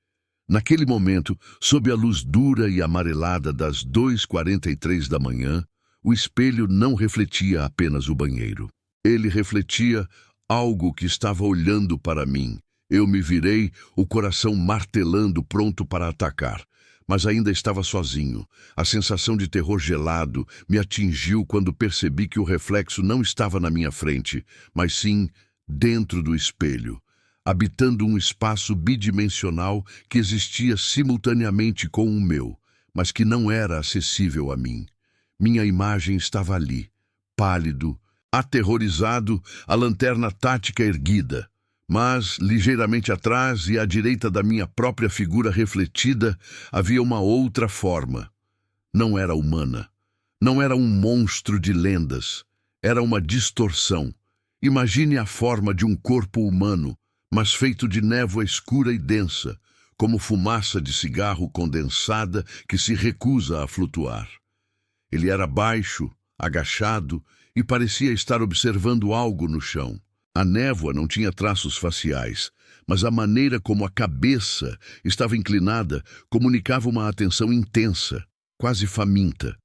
Naquele momento, sob a luz dura e amarelada das 2h43 da manhã, o espelho não refletia apenas o banheiro. Ele refletia algo que estava olhando para mim. Eu me virei, o coração martelando, pronto para atacar. Mas ainda estava sozinho. A sensação de terror gelado me atingiu quando percebi que o reflexo não estava na minha frente, mas sim dentro do espelho, habitando um espaço bidimensional que existia simultaneamente com o meu, mas que não era acessível a mim. Minha imagem estava ali, pálido, aterrorizado, a lanterna tática erguida. Mas, ligeiramente atrás e à direita da minha própria figura refletida, havia uma outra forma. Não era humana. Não era um monstro de lendas. Era uma distorção. Imagine a forma de um corpo humano, mas feito de névoa escura e densa, como fumaça de cigarro condensada que se recusa a flutuar. Ele era baixo, agachado e parecia estar observando algo no chão. A névoa não tinha traços faciais, mas a maneira como a cabeça estava inclinada comunicava uma atenção intensa, quase faminta.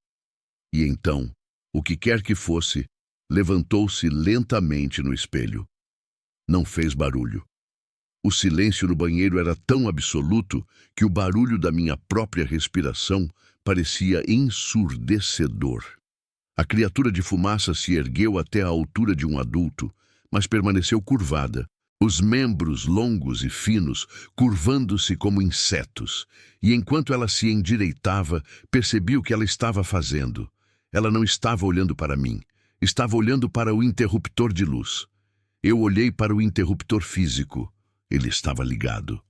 E então, o que quer que fosse, levantou-se lentamente no espelho. Não fez barulho. O silêncio no banheiro era tão absoluto que o barulho da minha própria respiração parecia ensurdecedor. A criatura de fumaça se ergueu até a altura de um adulto, mas permaneceu curvada, os membros longos e finos curvando-se como insetos, e enquanto ela se endireitava, percebi o que ela estava fazendo. Ela não estava olhando para mim, estava olhando para o interruptor de luz. Eu olhei para o interruptor físico, ele estava ligado.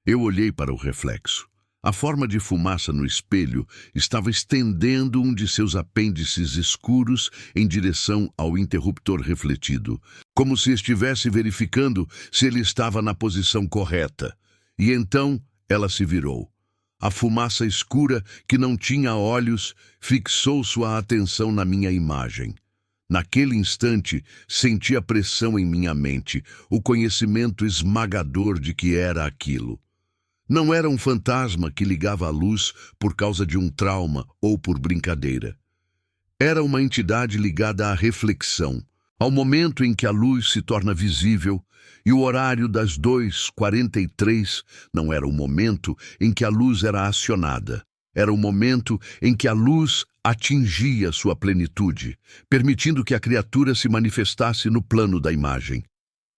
Eu olhei para o reflexo. A forma de fumaça no espelho estava estendendo um de seus apêndices escuros em direção ao interruptor refletido, como se estivesse verificando se ele estava na posição correta. E então ela se virou. A fumaça escura, que não tinha olhos, fixou sua atenção na minha imagem. Naquele instante, senti a pressão em minha mente, o conhecimento esmagador de que era aquilo. Não era um fantasma que ligava a luz por causa de um trauma ou por brincadeira. Era uma entidade ligada à reflexão, ao momento em que a luz se torna visível, e o horário das 2h43 não era o momento em que a luz era acionada. Era o momento em que a luz atingia sua plenitude, permitindo que a criatura se manifestasse no plano da imagem.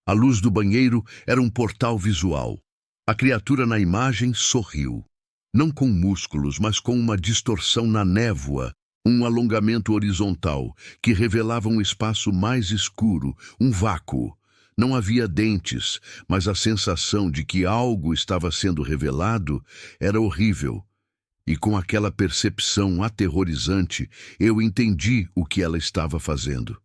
A luz do banheiro era um portal visual. A criatura na imagem sorriu, não com músculos, mas com uma distorção na névoa, um alongamento horizontal que revelava um espaço mais escuro, um vácuo. Não havia dentes, mas a sensação de que algo estava sendo revelado era horrível. E com aquela percepção aterrorizante, eu entendi o que ela estava fazendo.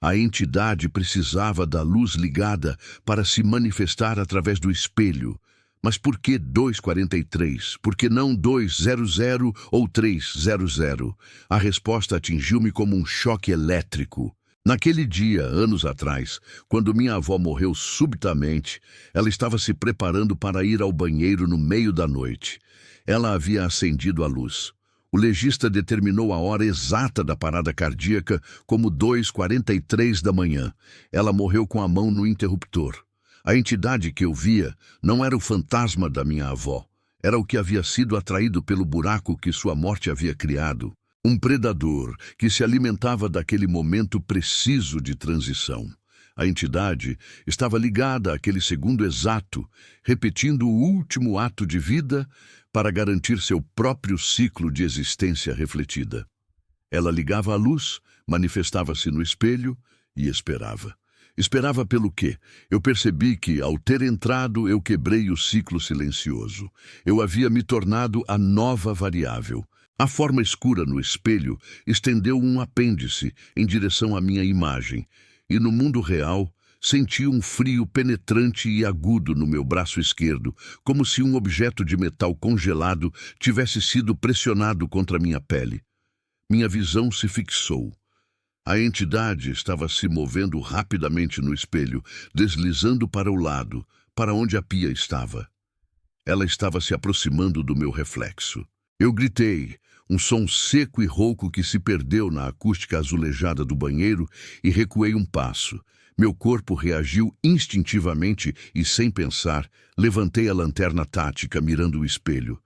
A entidade precisava da luz ligada para se manifestar através do espelho. Mas por que 2h43? Por que não 2h00 ou 3h00? A resposta atingiu-me como um choque elétrico. Naquele dia, anos atrás, quando minha avó morreu subitamente, ela estava se preparando para ir ao banheiro no meio da noite. Ela havia acendido a luz. O legista determinou a hora exata da parada cardíaca como 2h43 da manhã. Ela morreu com a mão no interruptor. A entidade que eu via não era o fantasma da minha avó. Era o que havia sido atraído pelo buraco que sua morte havia criado. Um predador que se alimentava daquele momento preciso de transição. A entidade estava ligada àquele segundo exato, repetindo o último ato de vida para garantir seu próprio ciclo de existência refletida. Ela ligava a luz, manifestava-se no espelho e esperava. Esperava pelo quê? Eu percebi que, ao ter entrado, eu quebrei o ciclo silencioso. Eu havia me tornado a nova variável. A forma escura no espelho estendeu um apêndice em direção à minha imagem, e no mundo real senti um frio penetrante e agudo no meu braço esquerdo, como se um objeto de metal congelado tivesse sido pressionado contra minha pele. Minha visão se fixou. A entidade estava se movendo rapidamente no espelho, deslizando para o lado, para onde a pia estava. Ela estava se aproximando do meu reflexo. Eu gritei, um som seco e rouco que se perdeu na acústica azulejada do banheiro, e recuei um passo. Meu corpo reagiu instintivamente e, sem pensar, levantei a lanterna tática mirando o espelho.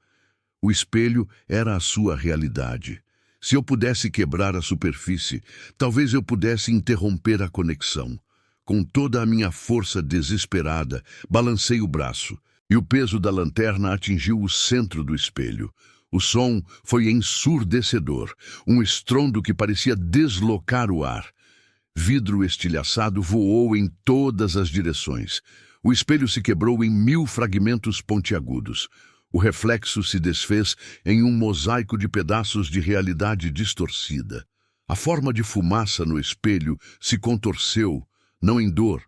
O espelho era a sua realidade. Se eu pudesse quebrar a superfície, talvez eu pudesse interromper a conexão. Com toda a minha força desesperada, balancei o braço, e o peso da lanterna atingiu o centro do espelho. O som foi ensurdecedor, um estrondo que parecia deslocar o ar. Vidro estilhaçado voou em todas as direções. O espelho se quebrou em 1000 fragmentos pontiagudos. O reflexo se desfez em um mosaico de pedaços de realidade distorcida. A forma de fumaça no espelho se contorceu, não em dor,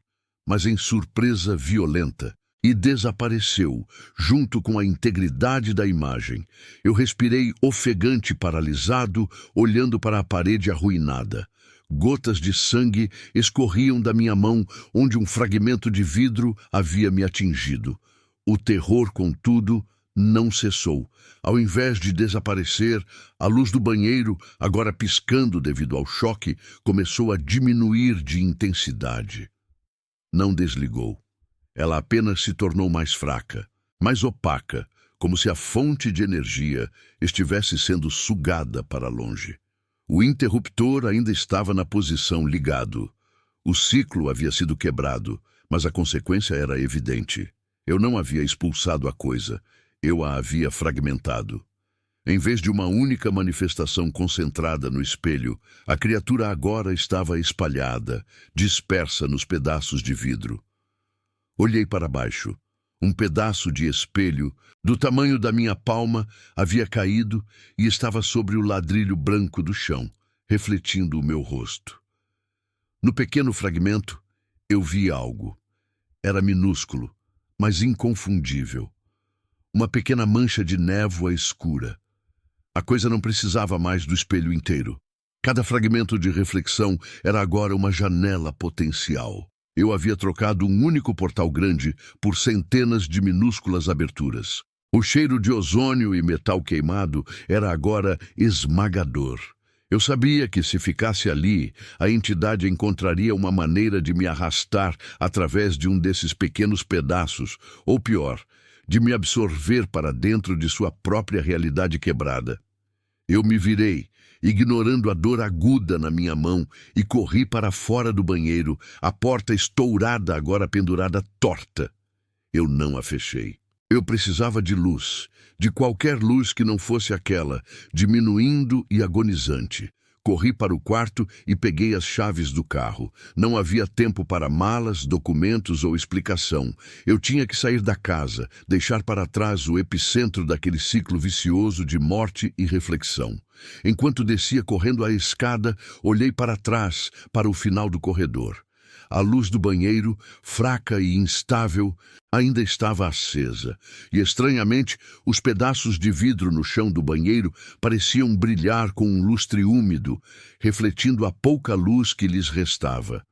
mas em surpresa violenta, e desapareceu, junto com a integridade da imagem. Eu respirei ofegante e paralisado, olhando para a parede arruinada. Gotas de sangue escorriam da minha mão, onde um fragmento de vidro havia me atingido. O terror, contudo, não cessou. Ao invés de desaparecer, a luz do banheiro, agora piscando devido ao choque, começou a diminuir de intensidade. Não desligou. Ela apenas se tornou mais fraca, mais opaca, como se a fonte de energia estivesse sendo sugada para longe. O interruptor ainda estava na posição ligado. O ciclo havia sido quebrado, mas a consequência era evidente. Eu não havia expulsado a coisa. Eu a havia fragmentado. Em vez de uma única manifestação concentrada no espelho, a criatura agora estava espalhada, dispersa nos pedaços de vidro. Olhei para baixo. Um pedaço de espelho, do tamanho da minha palma, havia caído e estava sobre o ladrilho branco do chão, refletindo o meu rosto. No pequeno fragmento, eu vi algo. Era minúsculo, mas inconfundível. Uma pequena mancha de névoa escura. A coisa não precisava mais do espelho inteiro. Cada fragmento de reflexão era agora uma janela potencial. Eu havia trocado um único portal grande por centenas de minúsculas aberturas. O cheiro de ozônio e metal queimado era agora esmagador. Eu sabia que se ficasse ali, a entidade encontraria uma maneira de me arrastar através de um desses pequenos pedaços, ou pior, de me absorver para dentro de sua própria realidade quebrada. Eu me virei, ignorando a dor aguda na minha mão, e corri para fora do banheiro, a porta estourada agora pendurada torta. Eu não a fechei. Eu precisava de luz, de qualquer luz que não fosse aquela, diminuindo e agonizante. Corri para o quarto e peguei as chaves do carro. Não havia tempo para malas, documentos ou explicação. Eu tinha que sair da casa, deixar para trás o epicentro daquele ciclo vicioso de morte e reflexão. Enquanto descia correndo a escada, olhei para trás, para o final do corredor. A luz do banheiro, fraca e instável, ainda estava acesa, e estranhamente os pedaços de vidro no chão do banheiro pareciam brilhar com um lustre úmido, refletindo a pouca luz que lhes restava.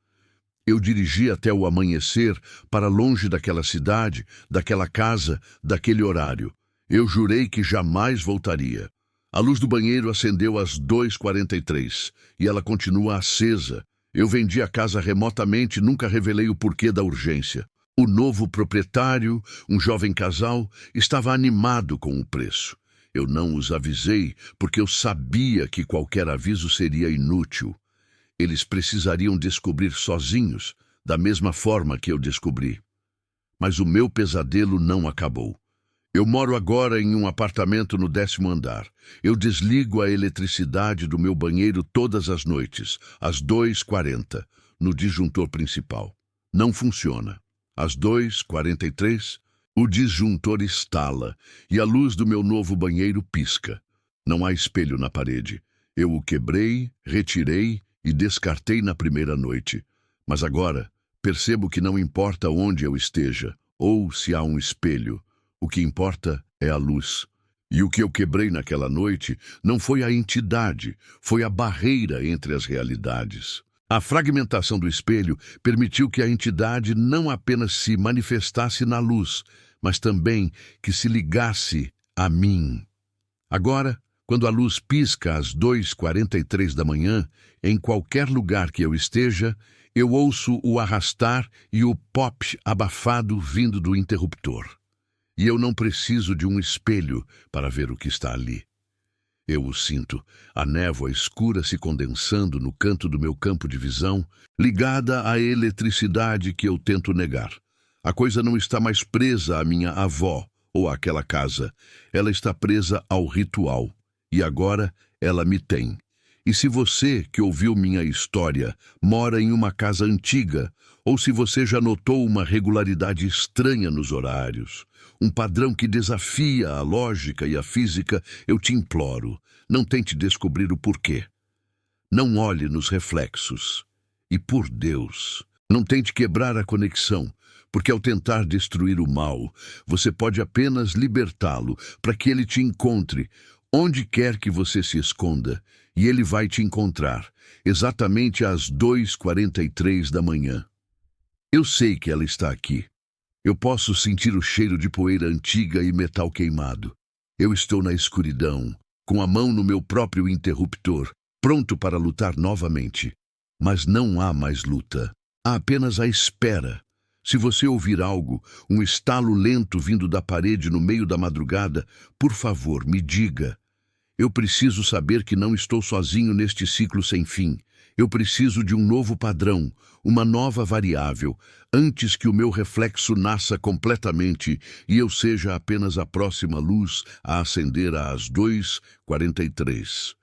Eu dirigi até o amanhecer, para longe daquela cidade, daquela casa, daquele horário. Eu jurei que jamais voltaria. A luz do banheiro acendeu às 2h43, e ela continua acesa. Eu vendi a casa remotamente e nunca revelei o porquê da urgência. O novo proprietário, um jovem casal, estava animado com o preço. Eu não os avisei porque eu sabia que qualquer aviso seria inútil. Eles precisariam descobrir sozinhos, da mesma forma que eu descobri. Mas o meu pesadelo não acabou. Eu moro agora em um apartamento no 10º andar. Eu desligo a eletricidade do meu banheiro todas as noites, às 2h40, no disjuntor principal. Não funciona. Às 2h43, o disjuntor estala e a luz do meu novo banheiro pisca. Não há espelho na parede. Eu o quebrei, retirei e descartei na primeira noite. Mas agora, percebo que não importa onde eu esteja, ou se há um espelho. O que importa é a luz. E o que eu quebrei naquela noite não foi a entidade, foi a barreira entre as realidades. A fragmentação do espelho permitiu que a entidade não apenas se manifestasse na luz, mas também que se ligasse a mim. Agora, quando a luz pisca às 2h43 da manhã, em qualquer lugar que eu esteja, eu ouço o arrastar e o pop abafado vindo do interruptor. E eu não preciso de um espelho para ver o que está ali. Eu o sinto, a névoa escura se condensando no canto do meu campo de visão, ligada à eletricidade que eu tento negar. A coisa não está mais presa à minha avó ou àquela casa. Ela está presa ao ritual. E agora ela me tem. E se você, que ouviu minha história, mora em uma casa antiga, ou se você já notou uma regularidade estranha nos horários, um padrão que desafia a lógica e a física, eu te imploro, não tente descobrir o porquê. Não olhe nos reflexos. E por Deus, não tente quebrar a conexão, porque ao tentar destruir o mal, você pode apenas libertá-lo para que ele te encontre, onde quer que você se esconda, e ele vai te encontrar, exatamente às 2h43 da manhã. Eu sei que ela está aqui. Eu posso sentir o cheiro de poeira antiga e metal queimado. Eu estou na escuridão, com a mão no meu próprio interruptor, pronto para lutar novamente. Mas não há mais luta. Há apenas a espera. Se você ouvir algo, um estalo lento vindo da parede no meio da madrugada, por favor, me diga. Eu preciso saber que não estou sozinho neste ciclo sem fim. Eu preciso de um novo padrão, uma nova variável, antes que o meu reflexo nasça completamente e eu seja apenas a próxima luz a acender às 2h43.